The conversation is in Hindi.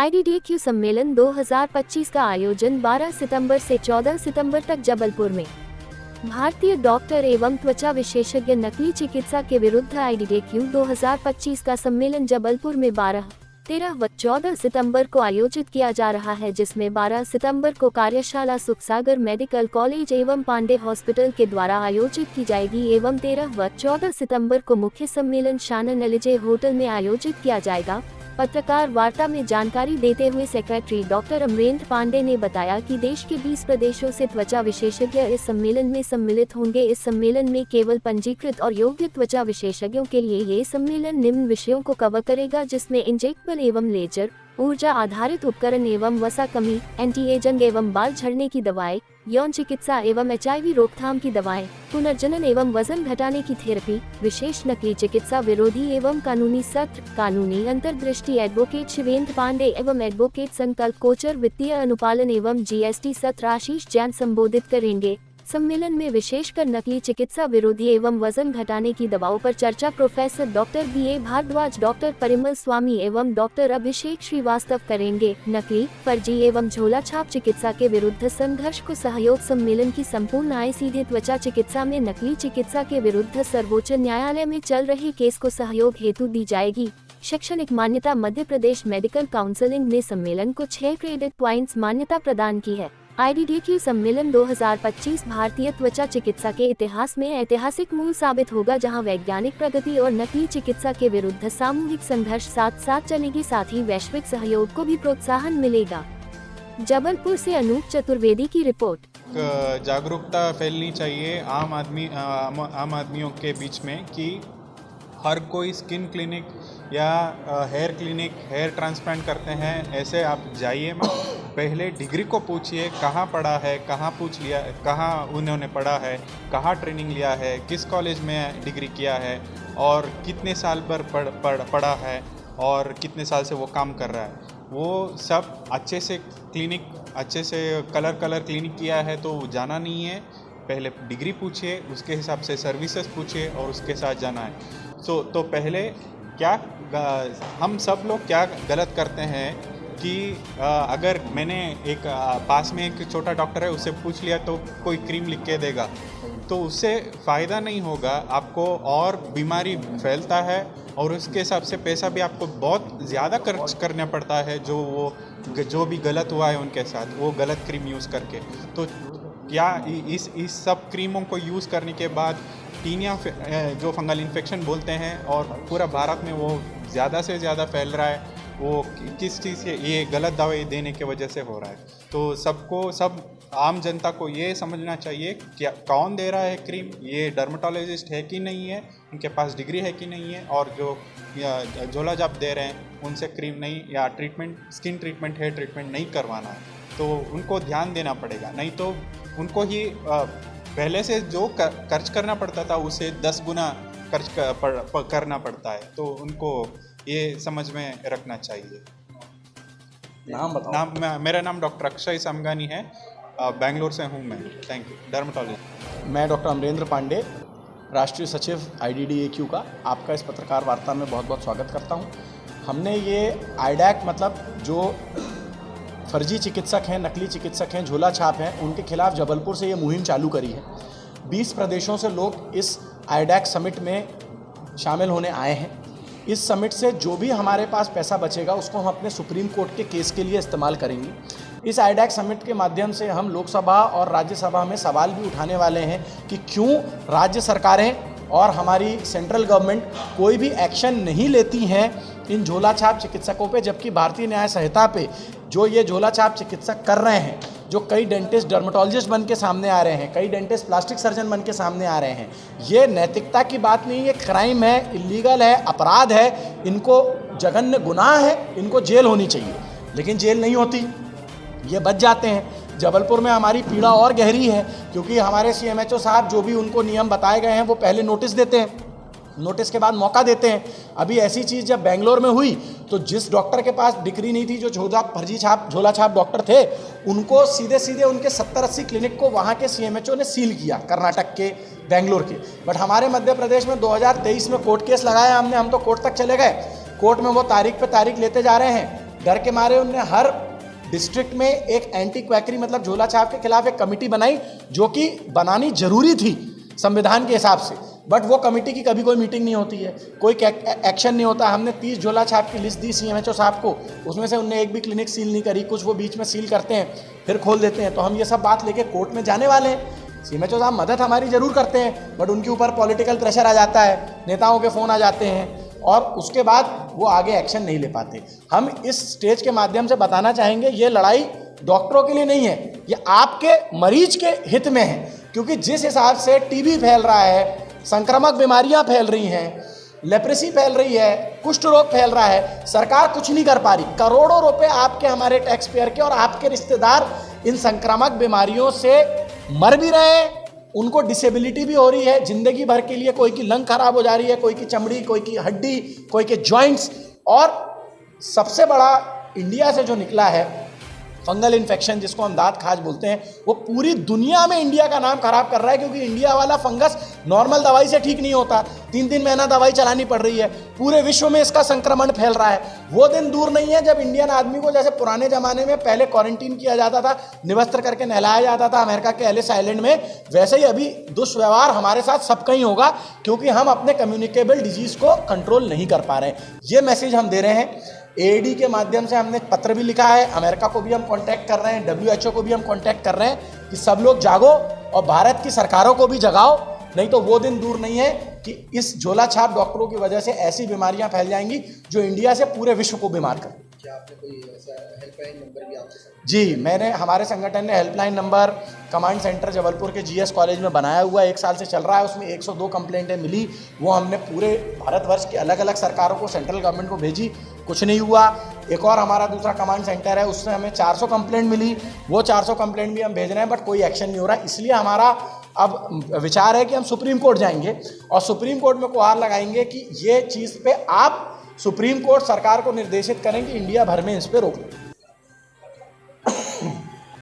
IDDQ सम्मेलन 2025 का आयोजन 12 सितंबर से 14 सितंबर तक जबलपुर में। भारतीय डॉक्टर एवं त्वचा विशेषज्ञ नकली चिकित्सा के विरुद्ध IDDQ 2025 का सम्मेलन जबलपुर में 12, 13 व 14 सितंबर को आयोजित किया जा रहा है, जिसमें 12 सितंबर को कार्यशाला सुखसागर मेडिकल कॉलेज एवं पांडे हॉस्पिटल के द्वारा आयोजित की जाएगी एवं 13 व 14 सितंबर को मुख्य सम्मेलन शानन एलिजे होटल में आयोजित किया जाएगा। पत्रकार वार्ता में जानकारी देते हुए सेक्रेटरी डॉक्टर अमरेंद्र पांडे ने बताया कि देश के 20 प्रदेशों से त्वचा विशेषज्ञ इस सम्मेलन में सम्मिलित होंगे। इस सम्मेलन में केवल पंजीकृत और योग्य त्वचा विशेषज्ञों के लिए ये सम्मेलन निम्न विषयों को कवर करेगा, जिसमें इंजेक्टेबल एवं लेजर, ऊर्जा आधारित उपकरण एवं वसा कमी, एंटी एजिंग एवं बाल झड़ने की दवाएं, यौन चिकित्सा एवं HIV रोकथाम की दवाएं, पुनर्जनन एवं वजन घटाने की थेरेपी, विशेष नकली चिकित्सा विरोधी एवं कानूनी सत्र, कानूनी अंतर्दृष्टि एडवोकेट शिवेंद्र पांडे एवं एडवोकेट संकल्प कोचर, वित्तीय अनुपालन एवं GST सत्र आशीष जैन संबोधित करेंगे। सम्मेलन में विशेषकर नकली चिकित्सा विरोधी एवं वजन घटाने की दवाओं पर चर्चा professor doctor BA Bhardwaj, doctor Parimal Swami एवं डॉक्टर अभिषेक श्रीवास्तव करेंगे। नकली, फर्जी एवं झोला छाप चिकित्सा के विरुद्ध संघर्ष को सहयोग। सम्मेलन की संपूर्ण आय सीधे त्वचा चिकित्सा में नकली चिकित्सा के विरुद्ध सर्वोच्च न्यायालय में चल रहे केस को सहयोग हेतु दी जाएगी। शैक्षणिक मान्यता। मध्य प्रदेश मेडिकल काउंसिलिंग ने सम्मेलन को 6 क्रेडिट पॉइंट्स मान्यता प्रदान की है। IDDQ सम्मेलन 2025 भारतीय त्वचा चिकित्सा के इतिहास में ऐतिहासिक मूल साबित होगा, जहां वैज्ञानिक प्रगति और नकली चिकित्सा के विरुद्ध सामूहिक संघर्ष साथ साथ चलेगी, साथ ही वैश्विक सहयोग को भी प्रोत्साहन मिलेगा। जबलपुर से अनूप चतुर्वेदी की रिपोर्ट। जागरूकता फैलनी चाहिए आम आदमियों के बीच में कि हर कोई स्किन क्लिनिक या हेयर क्लिनिक, हेयर ट्रांसप्लांट करते हैं, ऐसे आप जाइए मत। पहले डिग्री को पूछिए, कहाँ पढ़ा है, कहाँ पूछ लिया, कहाँ उन्होंने पढ़ा है, कहाँ ट्रेनिंग लिया है, किस कॉलेज में डिग्री किया है और कितने साल पर पढ़ा है और कितने साल से वो काम कर रहा है। वो सब अच्छे से क्लिनिक, अच्छे से कलर क्लिनिक किया है तो जाना नहीं है। पहले डिग्री पूछिए, उसके हिसाब से सर्विसेज पूछिए और उसके साथ जाना है। तो पहले क्या हम सब लोग क्या गलत करते हैं कि अगर मैंने एक पास में एक छोटा डॉक्टर है, उससे पूछ लिया तो कोई क्रीम लिख के देगा, तो उससे फ़ायदा नहीं होगा, आपको और बीमारी फैलता है और उसके हिसाब से पैसा भी आपको बहुत ज़्यादा खर्च करना पड़ता है। जो भी गलत हुआ है उनके साथ, वो गलत क्रीम यूज़ करके। तो क्या इस सब क्रीमों को यूज़ करने के बाद टीनिया जो फंगल इन्फेक्शन बोलते हैं और पूरा भारत में वो ज़्यादा से ज़्यादा फैल रहा है, वो किस चीज़ से, ये गलत दवाई देने की वजह से हो रहा है। तो सब आम जनता को ये समझना चाहिए क्या कौन दे रहा है क्रीम, ये डर्मेटोलॉजिस्ट है कि नहीं है, उनके पास डिग्री है कि नहीं है, और जो झोला जाप दे रहे हैं उनसे क्रीम नहीं या treatment, skin treatment, hair treatment नहीं करवाना है। तो उनको ध्यान देना पड़ेगा, नहीं तो उनको ही पहले से जो खर्च करना पड़ता था उससे 10 गुना खर्च करना पड़ता है। तो उनको ये समझ में रखना चाहिए। नाम बताओ। मेरा नाम डॉक्टर अक्षय समगानी है, बेंगलोर से हूँ मैं। Thank you. डर्मेटोलॉजी। मैं डॉक्टर अमरेंद्र पांडे, राष्ट्रीय सचिव IDDQ का आपका इस पत्रकार वार्ता में बहुत बहुत स्वागत करता हूँ। हमने ये IDAC मतलब जो फर्जी चिकित्सक हैं, नकली चिकित्सक हैं, झोला छाप हैं, उनके खिलाफ जबलपुर से ये मुहिम चालू करी है। 20 प्रदेशों से लोग इस IDAC समिट में शामिल होने आए हैं। इस समिट से जो भी हमारे पास पैसा बचेगा उसको हम अपने सुप्रीम कोर्ट के केस के लिए इस्तेमाल करेंगे। इस IDAC समिट के माध्यम से हम लोकसभा और राज्यसभा में सवाल भी उठाने वाले हैं कि क्यों राज्य सरकारें और हमारी सेंट्रल गवर्नमेंट कोई भी एक्शन नहीं लेती हैं इन झोला छाप चिकित्सकों पे, जबकि भारतीय न्याय संहिता पे जो ये झोला छाप चिकित्सक कर रहे हैं, जो कई डेंटिस्ट डर्मेटोलॉजिस्ट बन के सामने आ रहे हैं, कई डेंटिस्ट प्लास्टिक सर्जन बन के सामने आ रहे हैं, ये नैतिकता की बात नहीं, ये क्राइम है, इलीगल है, अपराध है, इनको जघन्य गुनाह है, इनको जेल होनी चाहिए, लेकिन जेल नहीं होती, ये बच जाते हैं। जबलपुर में हमारी पीड़ा और गहरी है क्योंकि हमारे CMHO साहब जो भी उनको नियम बताए गए हैं वो पहले नोटिस देते हैं, नोटिस के बाद मौका देते हैं। अभी ऐसी चीज़ जब बेंगलोर में हुई तो जिस डॉक्टर के पास डिग्री नहीं थी, जो झोला छाप डॉक्टर थे, उनको सीधे सीधे उनके 70-80 क्लिनिक को वहाँ के CMHO ने सील किया, कर्नाटक के, बेंगलोर के। बट हमारे मध्य प्रदेश में 2023 में कोर्ट केस लगाया हमने, हम तो कोर्ट तक चले गए, कोर्ट में वो तारीख पे तारीख लेते जा रहे हैं। डर के मारे उनने हर डिस्ट्रिक्ट में एक एंटी क्वैकरी मतलब झोला छाप के खिलाफ एक कमेटी बनाई, जो कि बनानी जरूरी थी संविधान के हिसाब से, बट वो कमेटी की कभी कोई मीटिंग नहीं होती है, कोई एक्शन नहीं होता। हमने 30 झोला छाप की लिस्ट दी CMHO साहब को, उसमें से उनने एक भी क्लिनिक सील नहीं करी, कुछ वो बीच में सील करते हैं फिर खोल देते हैं। तो हम ये सब बात लेके कोर्ट में जाने वाले हैं। CMHO साहब मदद हमारी ज़रूर करते हैं, बट उनके ऊपर पॉलिटिकल प्रेशर आ जाता है, नेताओं के फ़ोन आ जाते हैं और उसके बाद वो आगे एक्शन नहीं ले पाते। हम इस स्टेज के माध्यम से बताना चाहेंगे, ये लड़ाई डॉक्टरों के लिए नहीं है, ये आपके मरीज के हित में है, क्योंकि जिस हिसाब से TB फैल रहा है, संक्रामक बीमारियां फैल रही हैं, लेप्रेसी फैल रही है, कुष्ठ रोग फैल रहा है, सरकार कुछ नहीं कर पा रही। करोड़ों रुपए आपके हमारे टैक्स पेयर के और आपके रिश्तेदार इन संक्रामक बीमारियों से मर भी रहे हैं, उनको डिसेबिलिटी भी हो रही है जिंदगी भर के लिए। कोई की लंग खराब हो जा रही है, कोई की चमड़ी, कोई की हड्डी, कोई के जॉइंट्स, और सबसे बड़ा इंडिया से जो निकला है फंगल इन्फेक्शन, जिसको हम दांत खाज बोलते हैं, वो पूरी दुनिया में इंडिया का नाम खराब कर रहा है, क्योंकि इंडिया वाला फंगस नॉर्मल दवाई से ठीक नहीं होता, 3-3 महीना दवाई चलानी पड़ रही है। पूरे विश्व में इसका संक्रमण फैल रहा है। वो दिन दूर नहीं है जब इंडियन आदमी को, जैसे पुराने जमाने में पहले क्वारंटीन किया जाता था, निवस्त्र करके नहलाया जाता था अमेरिका के एलिस आइलैंड में, वैसे ही अभी दुष्व्यवहार हमारे साथ सबका ही होगा, क्योंकि हम अपने कम्युनिकेबल डिजीज को कंट्रोल नहीं कर पा रहे हैं। ये मैसेज हम दे रहे हैं। AAD के माध्यम से हमने पत्र भी लिखा है, अमेरिका को भी हम कांटेक्ट कर रहे हैं, WHO को भी हम कांटेक्ट कर रहे हैं कि सब लोग जागो और भारत की सरकारों को भी जगाओ, नहीं तो वो दिन दूर नहीं है कि इस झोला छाप डॉक्टरों की वजह से ऐसी बीमारियां फैल जाएंगी जो इंडिया से पूरे विश्व को बीमार कर। क्या आपने कोई ऐसा हेल्पलाइन नंबर भी आपके साथ? जी, मैंने, हमारे संगठन ने helpline number command centre Jabalpur के GS कॉलेज में बनाया हुआ है, 1 साल से चल रहा है। उसमें 102 कंप्लेंटें मिली, वो हमने पूरे भारतवर्ष की अलग अलग सरकारों को, सेंट्रल गवर्नमेंट को भेजी, कुछ नहीं हुआ। एक और हमारा दूसरा कमांड सेंटर है, उससे हमें 400 कंप्लेंट मिली, वो 400 कंप्लेंट भी हम भेज रहे हैं, बट कोई एक्शन नहीं हो रहा है। इसलिए हमारा अब विचार है कि हम सुप्रीम कोर्ट जाएंगे और सुप्रीम कोर्ट में गुहार लगाएंगे कि ये चीज़ पे आप सुप्रीम कोर्ट सरकार को निर्देशित करें कि इंडिया भर में इस पर रोक लें।